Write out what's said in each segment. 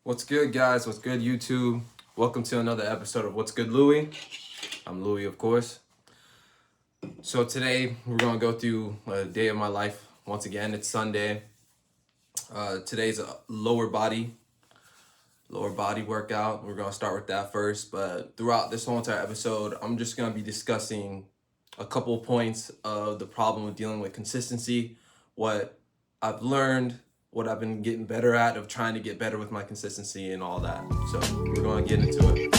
What's good, guys? What's good, YouTube? Welcome to another episode of What's Good, Louie. I'm Louie, of course. So today we're gonna go through a day of my life. Once again, it's Sunday. Today's a lower body workout. We're gonna start with that first. But throughout this whole entire episode, I'm just gonna be discussing a couple points of the problem with dealing with consistency, what I've learned, what I've been getting better at, of trying to get better with my consistency and all that. So we're gonna get into it.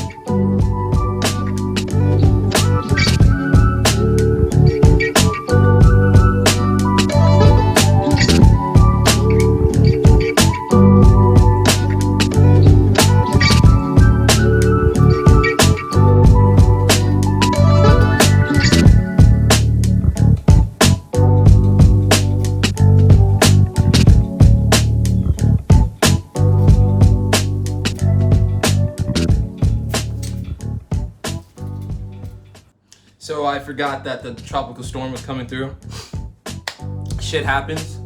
So I forgot that the tropical storm was coming through. Shit happens.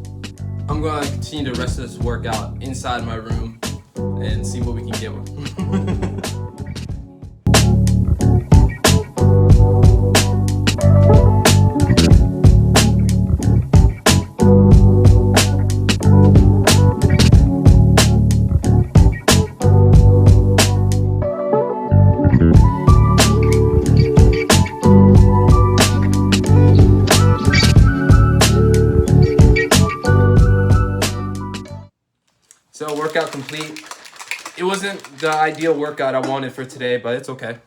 I'm gonna continue the rest of this workout inside my room and see what we can get with. So workout complete. It wasn't the ideal workout I wanted for today, but it's okay.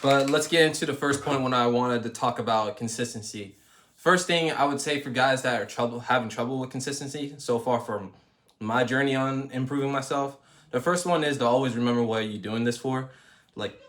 But let's get into the first point when I wanted to talk about consistency. First thing I would say for guys that are having trouble with consistency so far from my journey on improving myself, the first one is to always remember what you're doing this for. Like,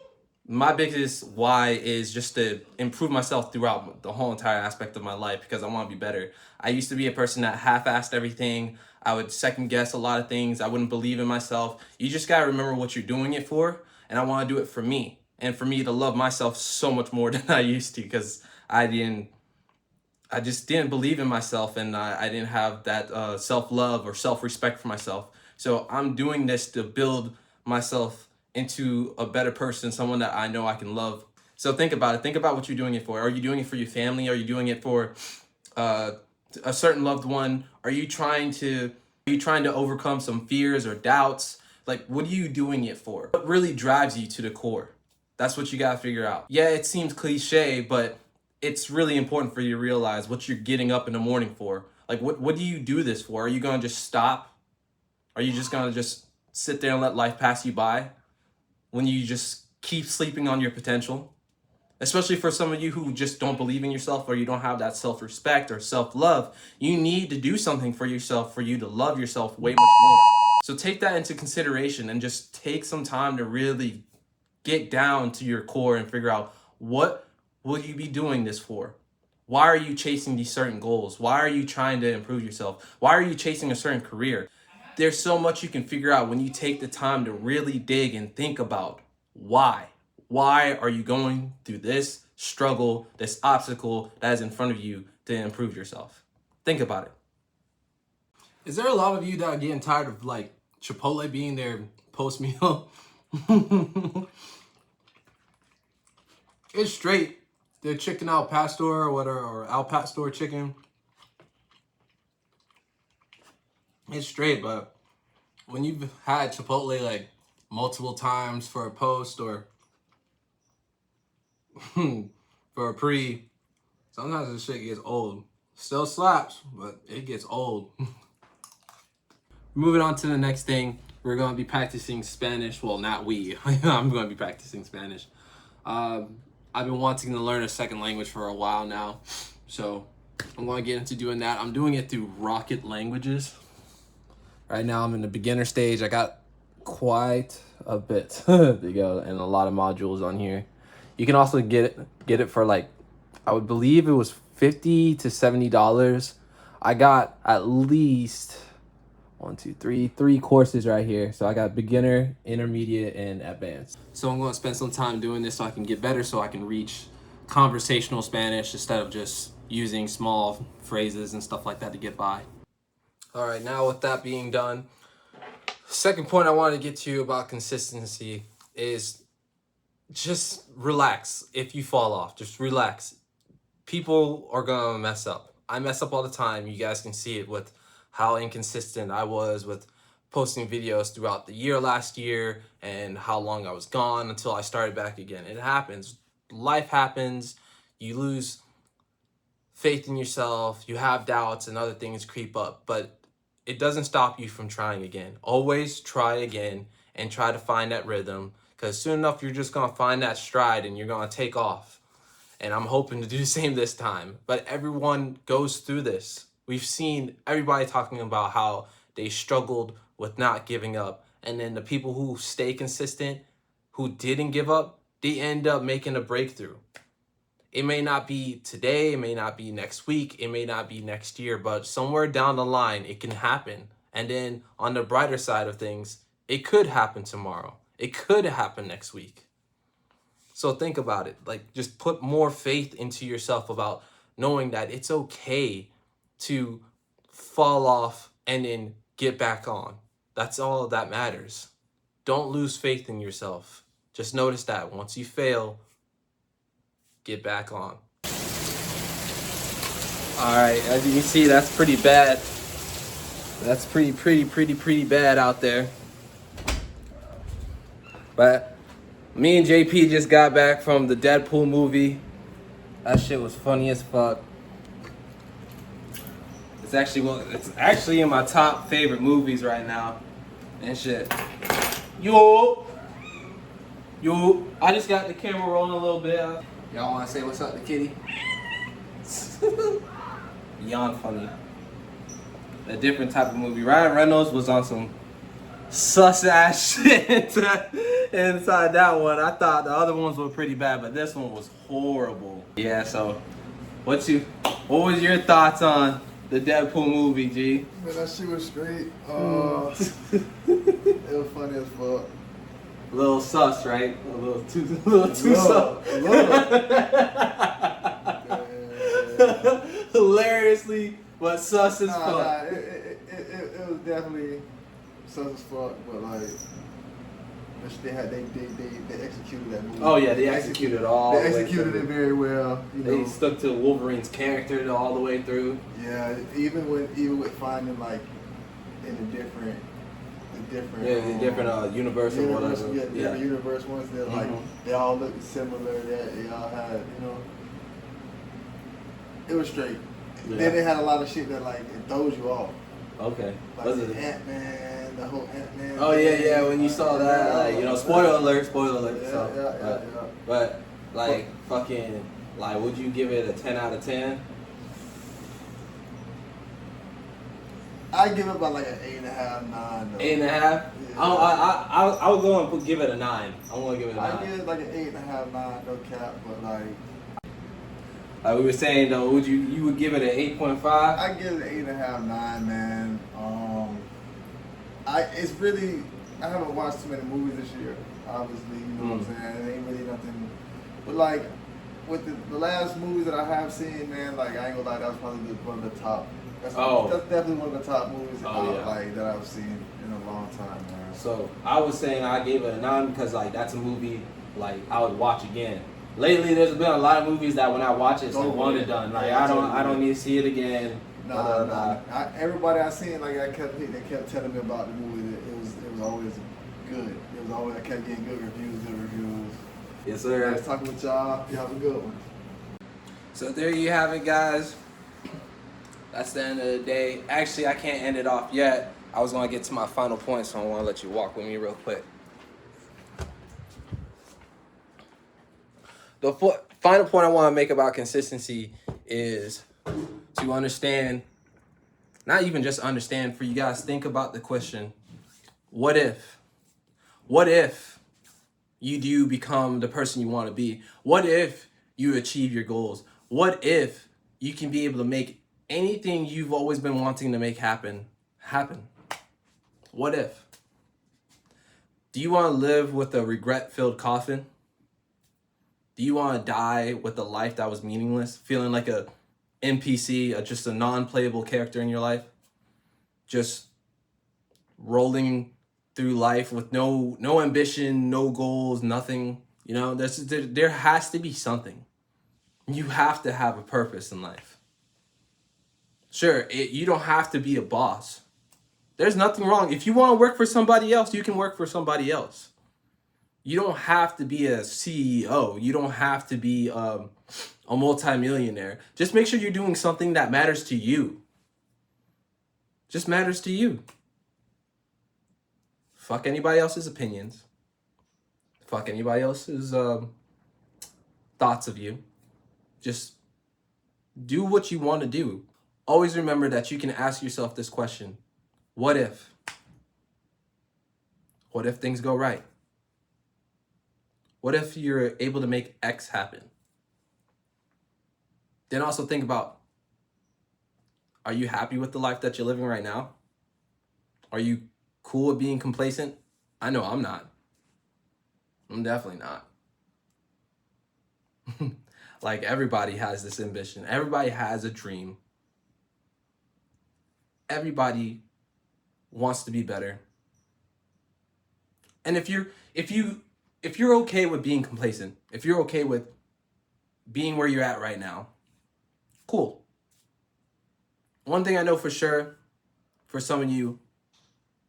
my biggest why is just to improve myself throughout the whole entire aspect of my life because I want to be better. I used to be a person that half-assed everything. I would second guess a lot of things. I wouldn't believe in myself. You just got to remember what you're doing it for, and I want to do it for me and for me to love myself so much more than I used to because I just didn't believe in myself, and I didn't have that self-love or self-respect for myself. So I'm doing this to build myself into a better person, someone that I know I can love. So think about it. Think about what you're doing it for. Are you doing it for your family? Are you doing it for a certain loved one? Are you trying to overcome some fears or doubts? Like, what are you doing it for? What really drives you to the core? That's what you gotta figure out. Yeah, it seems cliche, but it's really important for you to realize what you're getting up in the morning for. Like, what do you do this for? Are you gonna just stop? Are you just gonna just sit there and let life pass you by when you just keep sleeping on your potential? Especially for some of you who just don't believe in yourself or you don't have that self-respect or self-love, you need to do something for yourself for you to love yourself way much more. So take that into consideration and just take some time to really get down to your core and figure out, what will you be doing this for? Why are you chasing these certain goals? Why are you trying to improve yourself? Why are you chasing a certain career? There's so much you can figure out when you take the time to really dig and think about why. Why are you going through this struggle, this obstacle that is in front of you to improve yourself? Think about it. Is there a lot of you that are getting tired of like Chipotle being their post meal? It's straight. The chicken al pastor or whatever, or al pastor chicken. It's straight, but when you've had Chipotle like multiple times for a post or for a pre, sometimes this shit gets old. Still slaps, but it gets old. Moving on to the next thing, we're going to be practicing Spanish. Well, not we. I'm going to be practicing Spanish. I've been wanting to learn a second language for a while now, so I'm going to get into doing that. I'm doing it through Rocket Languages. Right now, I'm in the beginner stage. I got quite a bit to go and a lot of modules on here. You can also get it for like, I would believe it was $50 to $70. I got at least three courses right here. So I got beginner, intermediate, and advanced. So I'm going to spend some time doing this so I can get better, so I can reach conversational Spanish instead of just using small phrases and stuff like that to get by. All right, now with that being done, Second point I want to get to about consistency is just relax. If you fall off, just relax. People are gonna mess up. I mess up all the time. You guys can see it with how inconsistent I was with posting videos throughout the year last year and how long I was gone until I started back again. It happens. Life happens. You lose faith in yourself. You have doubts and other things creep up, but it doesn't stop you from trying again. Always try again and try to find that rhythm, because soon enough you're just gonna find that stride and you're gonna take off. And I'm hoping to do the same this time. But everyone goes through this. We've seen everybody talking about how they struggled with not giving up. And then the people who stay consistent, who didn't give up, they end up making a breakthrough. It may not be today, it may not be next week, it may not be next year, but somewhere down the line, it can happen. And then on the brighter side of things, it could happen tomorrow. It could happen next week. So think about it. Like, just put more faith into yourself about knowing that it's okay to fall off and then get back on. That's all that matters. Don't lose faith in yourself. Just notice that once you fail, get back on. All right, as you can see, that's pretty bad. That's pretty bad out there. But me and JP just got back from the Deadpool movie. That shit was funny as fuck. It's actually in my top favorite movies right now. And shit. Yo, I just got the camera rolling a little bit. Y'all want to say what's up to Kitty? Beyond funny. A different type of movie. Ryan Reynolds was on some sus ass shit inside that one. I thought the other ones were pretty bad, but this one was horrible. Yeah, so what was your thoughts on the Deadpool movie, G? Man, that shit was straight. It was funny as fuck. A little sus, right? A little too sus. Hilariously, but sus as fuck. It was definitely sus as fuck, but like they executed that movie. Oh yeah, they executed it all. They executed it very well. They stuck to Wolverine's character all the way through. Yeah, even with finding like in the different universe or whatever. Yeah, the universe ones that like they all look similar. That they all had, it was straight. Yeah. Then they had a lot of shit that like it throws you off. Okay. Like the Ant-Man, the whole Ant-Man. Oh yeah. When you saw that, like, spoiler alert. Yeah. But like fucking, like, would you give it a 10 out of 10? I give it about like an 8.5, 9. Though. 8.5? Yeah. I would go and give it a 9. I want to give it a 9. I give it like an 8.5, 9, no cap, but like we were saying though, you would give it an 8.5? I give it an 8.5, 9, man. I haven't watched too many movies this year, obviously, you know what I'm saying? It ain't really nothing, but like with the last movies that I have seen, man, like I ain't gonna lie, that was probably one of the top. That's definitely one of the top movies that I've seen in a long time, man. So I was saying I gave it a 9 because like that's a movie like I would watch again. Lately, there's been a lot of movies that when I watch it, it's like one and done. Like I don't need to see it again. Nah. Everybody I seen, like they kept telling me about the movie. That it was always good. I kept getting good reviews. Yes, sir. Nice talking with y'all. You have a good one. So there you have it, guys. That's the end of the day. Actually, I can't end it off yet. I was gonna get to my final point, so I want to let you walk with me real quick. The final point I want to make about consistency is to understand, not even just understand, for you guys, think about the question, what if? What if you do become the person you want to be? What if you achieve your goals? What if you can be able to make anything you've always been wanting to make happen? What if? Do you want to live with a regret-filled coffin? Do you want to die with a life that was meaningless, feeling like a NPC, just a non-playable character in your life? Just rolling through life with no ambition, no goals, nothing. You know, there has to be something. You have to have a purpose in life. Sure, you don't have to be a boss. There's nothing wrong. If you want to work for somebody else, you can work for somebody else. You don't have to be a CEO. You don't have to be a multimillionaire. Just make sure you're doing something that matters to you. Just matters to you. Fuck anybody else's opinions. Fuck anybody else's thoughts of you. Just do what you want to do. Always remember that you can ask yourself this question. What if? What if things go right? What if you're able to make X happen? Then also think about, are you happy with the life that you're living right now? Are you cool with being complacent? I know I'm not. I'm definitely not. Like, everybody has this ambition. Everybody has a dream. Everybody wants to be better. And if you're okay with being complacent, if you're okay with being where you're at right now, cool. One thing I know for sure, for some of you,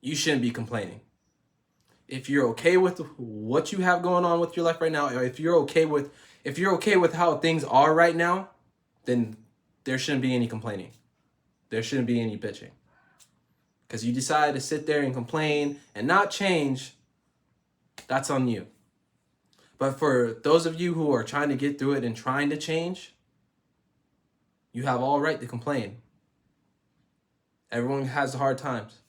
you shouldn't be complaining. If you're okay with what you have going on with your life right now, or if you're okay with how things are right now, then there shouldn't be any complaining. There shouldn't be any bitching. Because you decide to sit there and complain and not change, that's on you. But for those of you who are trying to get through it and trying to change, you have all right to complain. Everyone has hard times.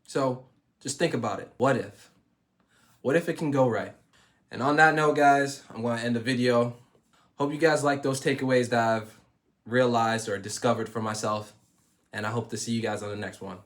So just think about it. What if? What if it can go right? And on that note, guys, I'm going to end the video. Hope you guys like those takeaways that I've realized or discovered for myself. And I hope to see you guys on the next one.